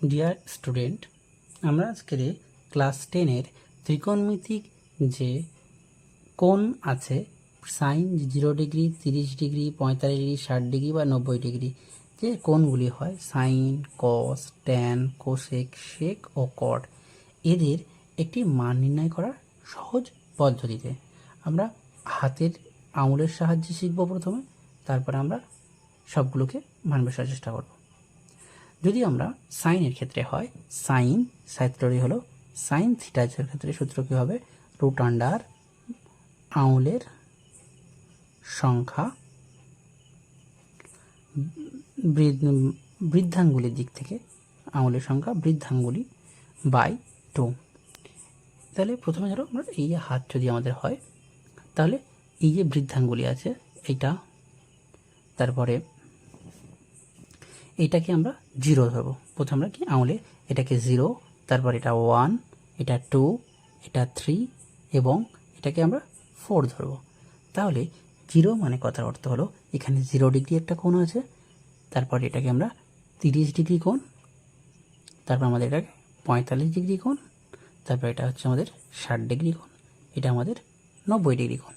Dear student, আমরা আজকের class 10-এর ত্রিকোণমিতিক যে কোণ আছে sine 0 degree, 30 degree, 45 degree, 60 degree বা 90 ডিগ্রি যে কোণগুলি হয় sine, cos, tan, cosec, sec ও কট, এদের একটি মান নির্ণয় করার সহজ পদ্ধতিতে আমরা হাতের আঙুলের সাহায্যে শিখব প্রথমে, তারপরে আমরা সবগুলোকে মান বসার চেষ্টা করব। যদি আমরা সাইনের ক্ষেত্রে হয়, সাইন সূত্রটি হলো সাইন থিটার ক্ষেত্রে সূত্র কী হবে, রুট আন্ডার আঙুলের সংখ্যা বৃদ্ধাঙ্গুলির দিক থেকে আঙুলের সংখ্যা বৃদ্ধাঙ্গুলি বাই 2। তাহলে প্রথমে ধরো আমরা এই যে হাত যদি আমাদের হয়, তাহলে এই যে বৃদ্ধাঙ্গুলি আছে এইটা, তারপরে এইটাকে আমরা 0 ধরবো। প্রথমে আমরা কি আঙুলে এটাকে 0, তারপর এটা 1, এটা 2, এটা 3 এবং এটাকে আমরা 4 ধরবো। তাহলে 0 মানে কথার অর্থ হলো এখানে 0 ডিগ্রি একটা কোণ আছে, তারপর এটাকে আমরা 30 ডিগ্রি কোণ, তারপর আমাদের এটাকে 45 ডিগ্রি কোণ, তারপর এটা হচ্ছে আমাদের 60 ডিগ্রি কোণ, এটা আমাদের 90 ডিগ্রি কোণ।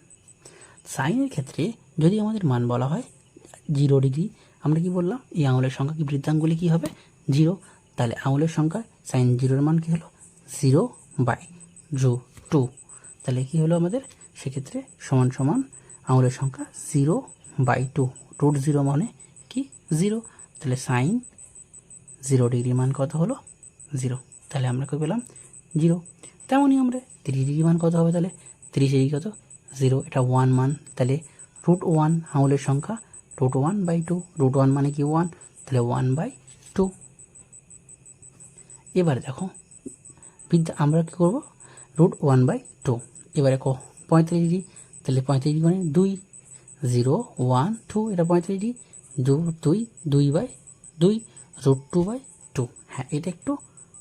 সাইনের ক্ষেত্রে যদি আমাদের মান বলা হয় 0 ডিগ্রি, আমরা কি বললাম এই আঙুলের সংখ্যা কি বৃদ্ধাঙ্গুলি কি হবে 0, তাহলে আঙুলের সংখ্যা সাইন 0-এর মান কি হলো 0/2। তাহলে কি হলো আমাদের সেক্ষেত্রে সমান সমান আঙুলের সংখ্যা 0/2, রুট 0 মানে কি 0, তাহলে সাইন 0 ডিগ্রি মান কত হলো 0, তাহলে আমরা কী পেলাম 0। তেমনই আমরা 30 ডিগ্রি মান কত হবে, তাহলে 30 ডিগ্রি কত 0, এটা 1 মান, তাহলে রুট 1 আঙুলের সংখ্যা রুট 1/2, রুট 1 মানে কি 1, তাহলে 1/2। এবারে দেখো আমরা কী করবো রুট 1/2, এবারে 45 ডিগ্রি, তাহলে 45 ডিগ্রি মানে 2, 0 1 2, এটা 45 ডিগ্রি 2 2/2, রুট 2/2। হ্যাঁ, এটা একটু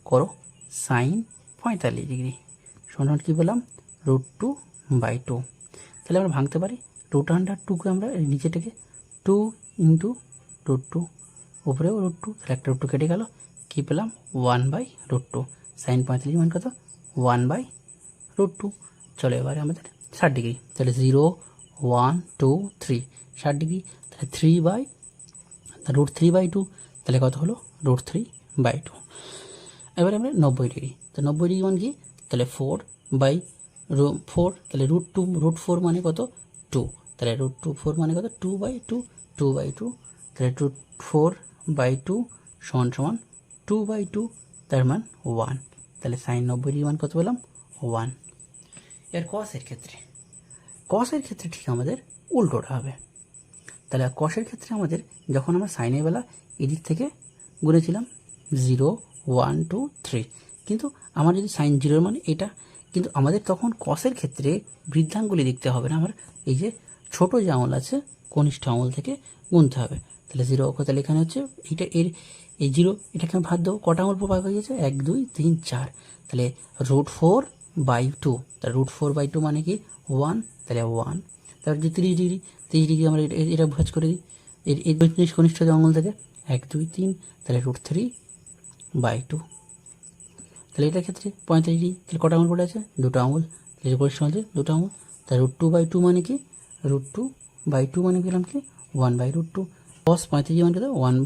করো, সাইন 45 ডিগ্রি সমান কী বললাম রুট 2/2। তাহলে আমরা ভাঙতে পারি রুট আন্ডার 2কে আমরা নিচেটাকে 2 ইন্টু রুট 2, উপরেও রুট 2, তাহলে একটা রুট 2 কেটে গেল, কী পেলাম 1/√2। সাইন 45 মান কত 1/√2। চলো এবারে আমাদের 60 ডিগ্রি, তাহলে 0 1 2 3, 60 ডিগ্রি, তাহলে রুট 3/2, তাহলে কত হলো রুট 3/2। এবারে আমরা 90 ডিগ্রি, তো 90 ডিগ্রি মান কি, তাহলে 4/4, তাহলে রুট 4 মানে কত 2, তাহলে রুট 4 মানে কত 2/2, 2/2, তাহলে রুট 4/2 সমান সমান 2/2, তার মান 1, তাহলে সাইন 90 ডিগ্রি মান কত পেলাম 1। এর কসের ক্ষেত্রে ঠিক আমাদের উল্টোটা হবে। তাহলে কসের ক্ষেত্রে আমাদের যখন আমরা সাইনের বেলা এদিক থেকে গুনেছিলাম 0 1 2 3, কিন্তু আমার যদি সাইন 0-এর মানে এটা, কিন্তু আমাদের তখন কসের ক্ষেত্রে বৃদ্ধাঙ্গুলি দেখতে হবে না, আমার এই যে ছোট যে আঙুল আছে কনিষ্ঠ আঙুল থেকে গুনতে হবে। তাহলে 0 অক্ষ, তাহলে এখানে হচ্ছে এইটা এই 0, এটাকে আমি ভাত দেবো, কটা আঙুল প্রভাগ হয়ে গেছে 1 2 3 4, তাহলে রুট 4/2, তাহলে রুট 4/2 মানে কি 1, তাহলে 1। তারপর যে 30 ডিগ্রি আমরা এটা ভাঁজ করে দিই এই কনিষ্ঠ যে আঙুল থেকে 1 2 3, তাহলে রুট 3/2। তাহলে এটার ক্ষেত্রে 45 ডিগ্রি, তাহলে কটা আঙুল পড়ে আছে দুটো আঙুল, তাহলে পরিষ্কার আছে দুটো আঙুল, তাহলে রুট 2/2 মানে কি রুট 2/2 মানে পেলাম কি 1/√2। কস 35 ডিগ্রি মানে কত 1,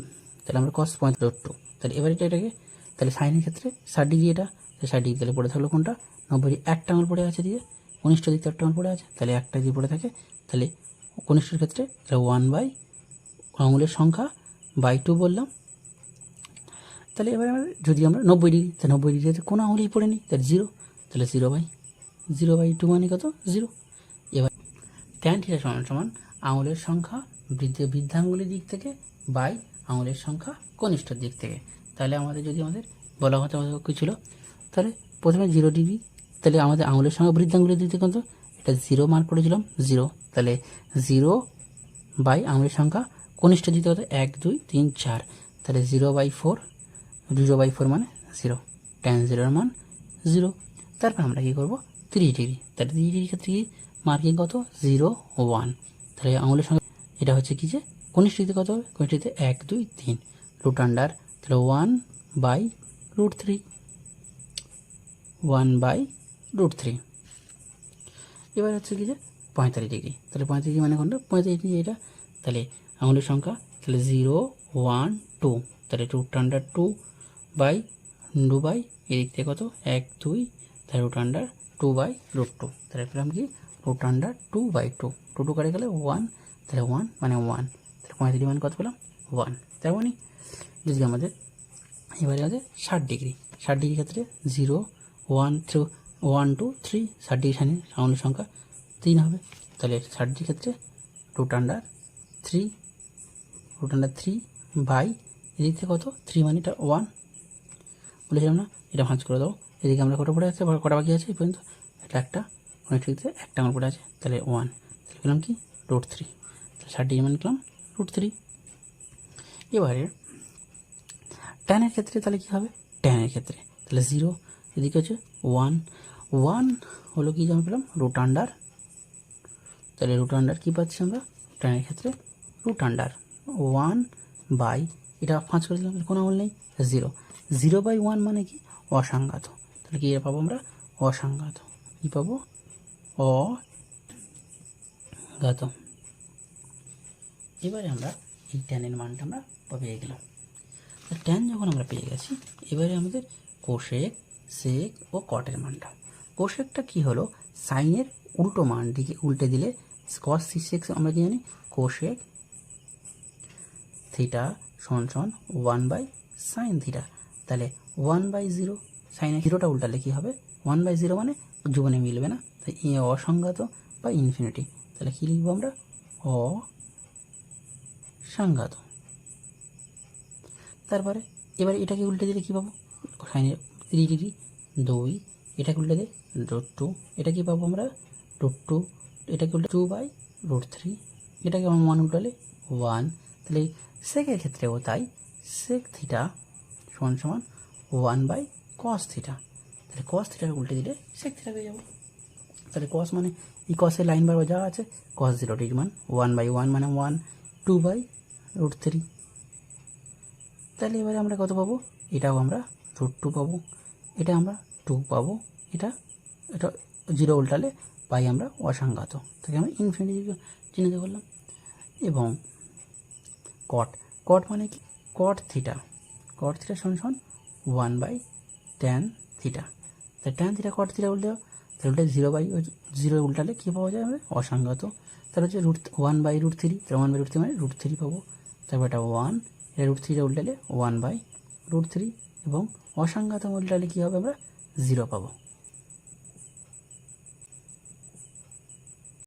তাহলে আমরা কস 45√2। তাহলে এবার এটাকে তাহলে সাইনের ক্ষেত্রে 60 ডিগ্রি, এটা 60 ডিগ্রি, তাহলে পড়ে থাকলো কোনটা 90 ডিগ্রি, একটা আঙুল পড়ে আছে দিয়ে কনিষ্ঠ দিকটা একটা আঙুল পড়ে আছে, তাহলে একটা যদি পড়ে থাকে তাহলে কনিষ্ঠের ক্ষেত্রে তাহলে 1/ আঙুলের সংখ্যা বাই 2 বললাম। তাহলে এবার যদি আমরা 90 ডিগ্রি, তাহলে 90 ডিগ্রিতে কোনো আঙুলেই পড়ে নিই, তাহলে 0, তাহলে 0/2 মানে কত 0। এবার ট্যান থিটা সমান সমান আঙুলের সংখ্যা বৃদ্ধাঙ্গুলির দিক থেকে বাই আঙুলের সংখ্যা কনিষ্ঠর দিক থেকে। তাহলে আমাদের যদি বলা কথা কি ছিল, তাহলে প্রথমে 0 ডিগ্রি, তাহলে আমাদের আঙুলের সংখ্যা বৃদ্ধাঙ্গুলির দিক থেকে কত, এটা 0 মার্ক করেছিলাম 0, তাহলে 0 আঙুলের সংখ্যা কনিষ্ঠ দিক থেকে কত 1 2 3 4, তাহলে 0/4, 0/4 মানে 0, ট্যান 0-এর মান 0। তারপর আমরা কী করবো 30 ডিগ্রি, তাহলে 30 ডিগ্রির ক্ষেত্রে কি মার্কিং কত 0 1, তাহলে আঙুলের সঙ্গে এটা হচ্ছে কি যে কনিষ্ঠ দিকে কত হবে, কনিষ্ঠ দিকে 1 2 3, রুট আন্ডার তাহলে বাই √3, 1/√3। এবার হচ্ছে কি যে 45 ডিগ্রি, তাহলে 45 ডিগ্রি মানে কোনটা, 45 ডিগ্রি এটা, তাহলে আঙুলের সংখ্যা, তাহলে 0 1 2, তাহলে √2/2 এদিক থেকে কত 1 2, তাহলে √2/√2, তাহলে পেলাম কি √2/2, 2 কাটে গেলে 1, তাহলে 1 মানে 1, তাহলে 45 মানে কত পেলাম 1। তার মানে যদি আমাদের এবারে আমাদের 60 ডিগ্রি, 60 ডিগ্রি ক্ষেত্রে 0 1 1 2 3, 60 ডিগ্রি সামনে আঙুলের সংখ্যা 3 হবে, তাহলে 60 ডিগ্রি ক্ষেত্রে √3 বাই এদিক থেকে কত 3 মানে এটা 1 বলেছিলাম না, এটা ভাঁজ করে দাও। এদিকে আমরা কটা পড়ে আছে, কটা বাকি আছে এই পর্যন্ত, এটা একটা অনেকটিতে একটা আঙুল পড়ে আছে, তাহলে 1, তাহলে পেলাম কি √3, তাহলে 60 ডিগ্রি মানে পেলাম √3। এবারে ট্যানের ক্ষেত্রে তাহলে কী হবে, ট্যানের ক্ষেত্রে তাহলে 0, এদিকে হচ্ছে 1 1 হলো কি যেমন পেলাম √, তাহলে √, কী পাচ্ছি আমরা ট্যানের ক্ষেত্রে √1 বাই, এটা 5 করে দিলাম, কোনো আমল নেই 0, 0/1 মানে কি অসংজ্ঞাত, তাহলে কি পাবো আমরা অসংজ্ঞাত, কী পাবো অজ্ঞাত। এবারে আমরা এই ট্যানের মানটা আমরা পেয়ে গেলাম। ট্যান যখন আমরা পেয়ে গেছি, এবারে আমাদের কোশেক, সেক ও কটের মানটা। কোশেকটা কি হলো, সাইনের উল্টো মান দিকে উল্টে দিলে কস সেক আমরা কি জানি, কোশেক থিটা সমান 1/sin θ, তাহলে 1/0, সাইনের 0টা উল্টালে কি হবে 1/0 মানে জীবনে মিলবে না, তাই অসংজ্ঞাত বা ইনফিনিটি, তাহলে কি লিখবো আমরা অসংজ্ঞাত। তারপরে এবারে এটাকে উল্টে দিলে কী পাবো, সাইনের 3 ডিগ্রি 2, এটাকে উল্টে দিই √2, এটা কি পাবো আমরা √2, এটাকে উল্টে 2/√3, এটাকে আমার 1 উল্টালে 1, তাহলে সেকের ক্ষেত্রেও তাই, সেক থিটা সমান 1/cos θ, তাহলে cos থিটাকে উল্টে দিলে সেক থিটা পেয়ে যাবো, তাহলে cos মানে এই cosের লাইন বারবার যা আছে cos 0 ডিগ্রি মান 1/1 মানে 1, 2/√3, তাহলে এবারে আমরা কত পাবো, এটাও আমরা √2 পাবো, এটা আমরা 2 পাবো, এটা 0 উল্টালে পাই আমরা অসংজ্ঞাত, তাকে আমরা ইনফিনিটি চিহ্নিত করলাম। এবং কট মানে কি cot θ সমান 1/tan θ, তাই tan θ cot θ উল্টে দাও, তাহলে উল্টে 0/0 উল্টালে কী পাওয়া যায় আমাদের অসংজ্ঞাত, তাহলে হচ্ছে 1/√3, তাহলে 1/√3 মানে √3 পাবো, তারপর এটা 1, এটা √3 উল্টালে 1/√3, এবং অসংজ্ঞাত উল্টালে কী হবে আমরা 0 পাবো।